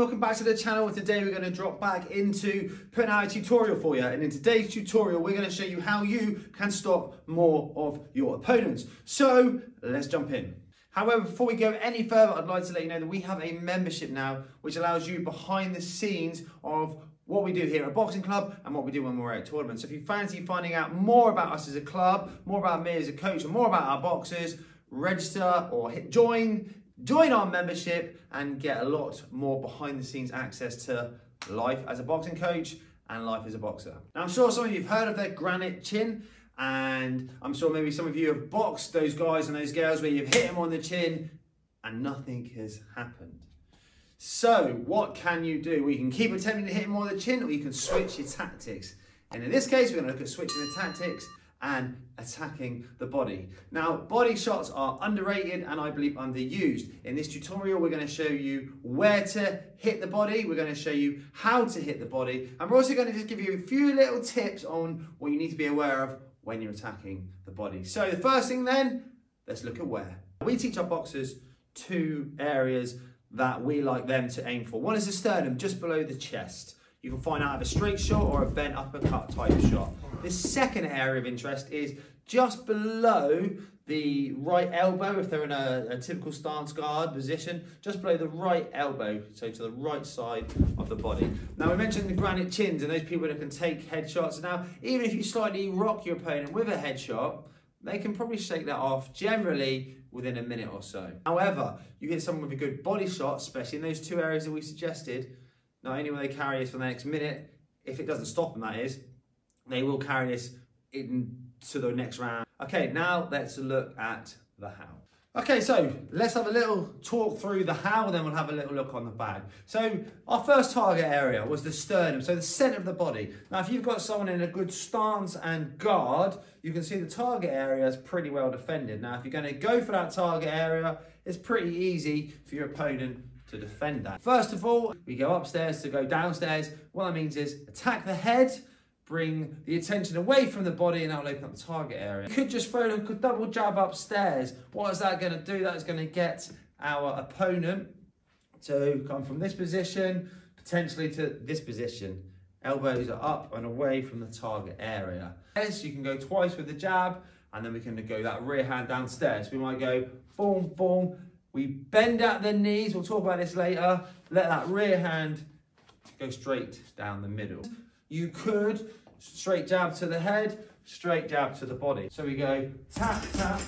welcome back to the channel. Today we're going to drop back into putting out a tutorial for you, and in today's tutorial we're going to show you how you can stop more of your opponents. So let's jump in. However, before we go any further, I'd like to let you know that we have a membership now which allows you behind the scenes of what we do here at Boxing Club and what we do when we're at tournaments. So if you fancy finding out more about us as a club, more about me as a coach, and more about our boxers, register or hit join our membership and get a lot more behind the scenes access to life as a boxing coach and life as a boxer. Now, I'm sure some of you have heard of the granite chin, and I'm sure maybe some of you have boxed those guys and those girls where you've hit them on the chin and nothing has happened. So what can you do? Well, you can keep attempting to hit them on the chin, or you can switch your tactics. And in this case, we're going to look at switching the tactics and attacking the body. Now, body shots are underrated and I believe underused. In this tutorial, we're going to show you where to hit the body. We're going to show you how to hit the body. And we're also going to just give you a few little tips on what you need to be aware of when you're attacking the body. So the first thing then, let's look at where. We teach our boxers two areas that we like them to aim for. One is the sternum, just below the chest. You can find out of a straight shot or a bent uppercut type shot. The second area of interest is just below the right elbow, if they're in a typical stance guard position, just below the right elbow, so to the right side of the body. Now, we mentioned the granite chins and those people that can take headshots. Now, even if you slightly rock your opponent with a headshot, they can probably shake that off generally within a minute or so. However, you hit someone with a good body shot, especially in those two areas that we suggested, not only will they carry this for the next minute, if it doesn't stop them, that is, they will carry this into the next round. Okay, now let's look at the how. Okay, so let's have a little talk through the how, then we'll have a little look on the bag. So our first target area was the sternum, so the center of the body. Now, if you've got someone in a good stance and guard, you can see the target area is pretty well defended. Now, if you're going to go for that target area, it's pretty easy for your opponent to defend that. First of all, we go upstairs to go downstairs. What that means is attack the head, bring the attention away from the body, and that'll open up the target area. You could just throw a double jab upstairs. What is that going to do? That is going to get our opponent to come from this position, potentially to this position. Elbows are up and away from the target area. Yes, you can go twice with the jab, and then we can go that rear hand downstairs. We might go boom, boom. We bend out the knees, we'll talk about this later. Let that rear hand go straight down the middle. You could straight jab to the head, straight jab to the body. So we go tap, tap.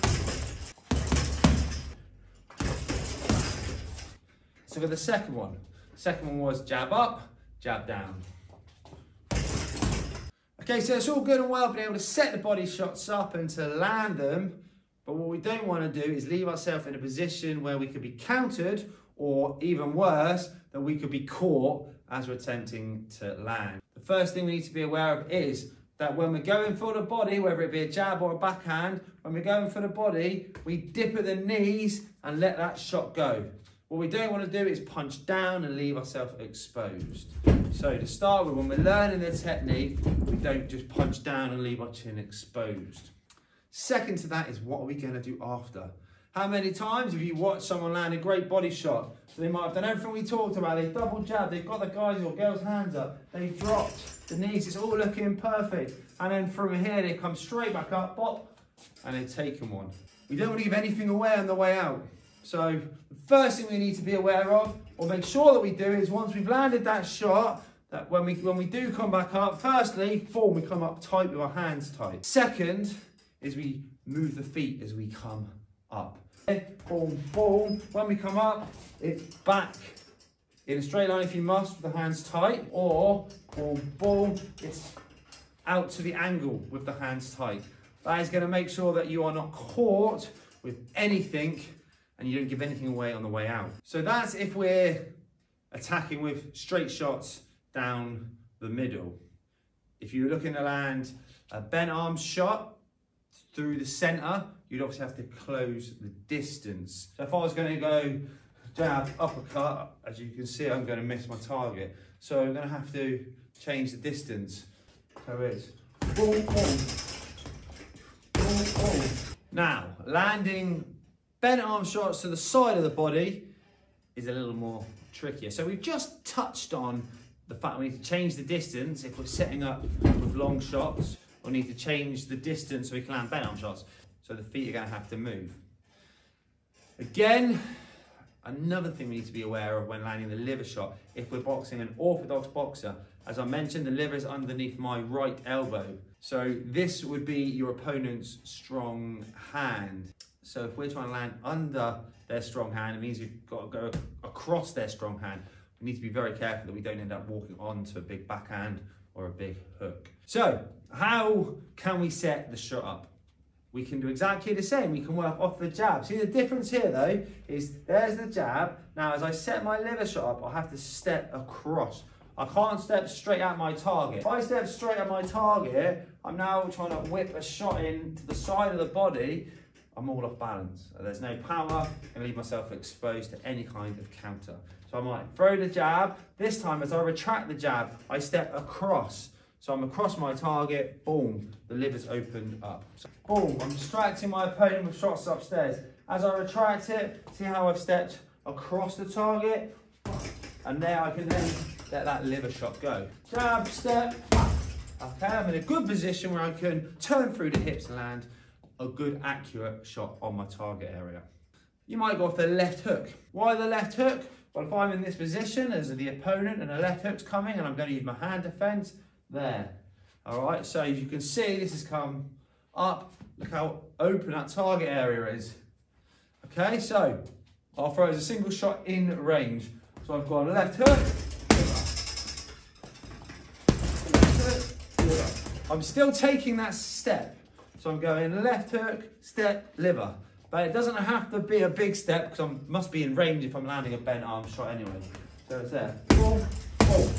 So for the second one was jab up, jab down. Okay, so it's all good and well being able to set the body shots up and to land them. But what we don't want to do is leave ourselves in a position where we could be countered, or even worse, that we could be caught as we're attempting to land. The first thing we need to be aware of is that when we're going for the body, whether it be a jab or a backhand, when we're going for the body, we dip at the knees and let that shot go. What we don't want to do is punch down and leave ourselves exposed. So to start with, when we're learning the technique, we don't just punch down and leave our chin exposed. Second to that is, what are we going to do after? How many times have you watched someone land a great body shot? So they might have done everything we talked about. They double jab, they've got the guys or girls' hands up, they've dropped the knees, it's all looking perfect. And then from here, they come straight back up, pop, and they've taken one. We don't want to give anything away on the way out. So the first thing we need to be aware of, or make sure that we do, is once we've landed that shot, that when we do come back up, firstly, boom, we come up tight with our hands tight. Second, is we move the feet as we come up. Boom, boom. When we come up, it's back in a straight line if you must, with the hands tight, or boom, boom, it's out to the angle with the hands tight. That is going to make sure that you are not caught with anything and you don't give anything away on the way out. So that's if we're attacking with straight shots down the middle. If you're looking to land a bent arm shot through the center, you'd obviously have to close the distance. So if I was going to go jab, uppercut, as you can see, I'm going to miss my target. So I'm going to have to change the distance. So it's boom, boom, boom, boom. Now, landing bent arm shots to the side of the body is a little more trickier. So we've just touched on the fact we need to change the distance if we're setting up with long shots, or need to change the distance so we can land bent arm shots. So the feet are going to have to move. Again, another thing we need to be aware of when landing the liver shot, if we're boxing an orthodox boxer, as I mentioned, the liver is underneath my right elbow. So this would be your opponent's strong hand. So if we're trying to land under their strong hand, it means we've got to go across their strong hand. We need to be very careful that we don't end up walking onto a big backhand or a big hook. So how can we set the shot up? We can do exactly the same. We can work off the jab. See, the difference here though is there's the jab. Now as I set my liver shot up, I have to step across. I can't step straight at my target. If I step straight at my target, I'm now trying to whip a shot in to the side of the body. I'm all off balance. There's no power and leave myself exposed to any kind of counter. So I might throw the jab. This time as I retract the jab, I step across. So I'm across my target, boom, the liver's opened up. So, boom, I'm distracting my opponent with shots upstairs. As I retract it, see how I've stepped across the target? And there I can then let that liver shot go. Jab, step, okay, I'm in a good position where I can turn through the hips and land a good accurate shot on my target area. You might go off the left hook. Why the left hook? Well, if I'm in this position as the opponent and a left hook's coming and I'm going to use my hand defense, there. All right, so as you can see, this has come up. Look how open that target area is. Okay, so I'll throw as a single shot in range. So I've got a left hook, I'm still taking that step. So I'm going left hook, step, liver. But it doesn't have to be a big step because I must be in range if I'm landing a bent arm shot anyway. So it's there. Boom, boom.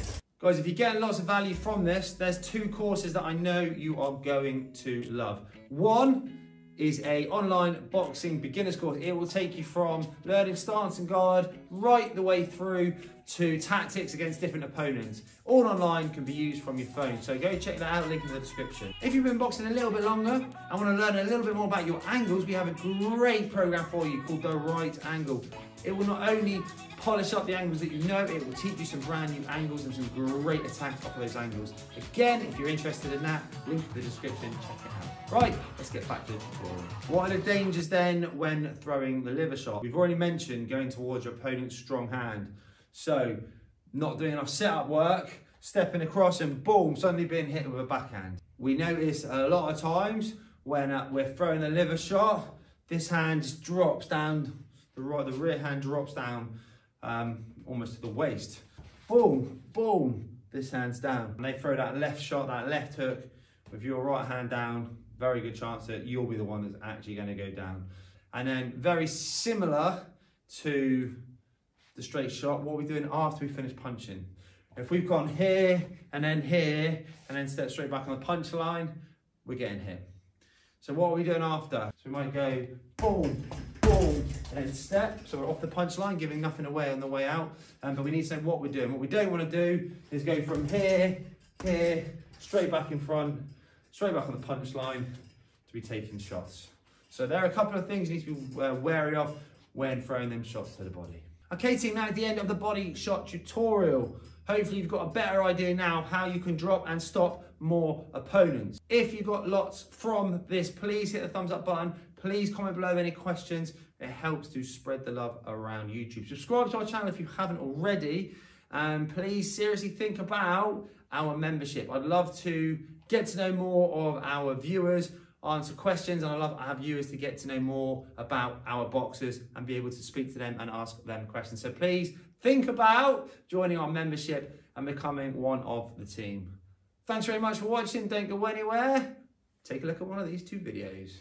Guys, if you're getting lots of value from this, there's two courses that I know you are going to love. One is a online boxing beginners course. It will take you from learning stance and guard right the way through to tactics against different opponents. All online, can be used from your phone. So go check that out, link in the description. If you've been boxing a little bit longer and want to learn a little bit more about your angles, we have a great program for you called The Right Angle. It will not only polish up the angles that you know, it will teach you some brand new angles and some great attacks off of those angles. Again, if you're interested in that, link in the description, check it out. Right, let's get back to the tutorial. What are the dangers then when throwing the liver shot? We've already mentioned going towards your opponent's strong hand. So, not doing enough setup work, stepping across and boom, suddenly being hit with a backhand. We notice a lot of times when we're throwing the liver shot, this hand just drops down, the rear hand drops down almost to the waist. Boom, boom, this hand's down. And they throw that left shot, that left hook, with your right hand down, very good chance that you'll be the one that's actually going to go down. And then very similar to the straight shot, what we're doing after we finish punching. If we've gone here and then step straight back on the punch line, we're getting hit. So what are we doing after? So we might go boom, boom, and then step. So we're off the punch line, giving nothing away on the way out. But we need to know what we're doing. What we don't want to do is go from here, straight back in front, straight back on the punch line to be taking shots. So there are a couple of things you need to be wary of when throwing them shots to the body. Okay team, now at the end of the body shot tutorial. Hopefully you've got a better idea now of how you can drop and stop more opponents. If you got lots from this, please hit the thumbs up button. Please comment below any questions. It helps to spread the love around YouTube. Subscribe to our channel if you haven't already. And please seriously think about our membership. I'd love to get to know more of our viewers, answer questions, and I have viewers to get to know more about our boxers and be able to speak to them and ask them questions. So please think about joining our membership and becoming one of the team. Thanks very much for watching. Don't go anywhere. Take a look at one of these two videos.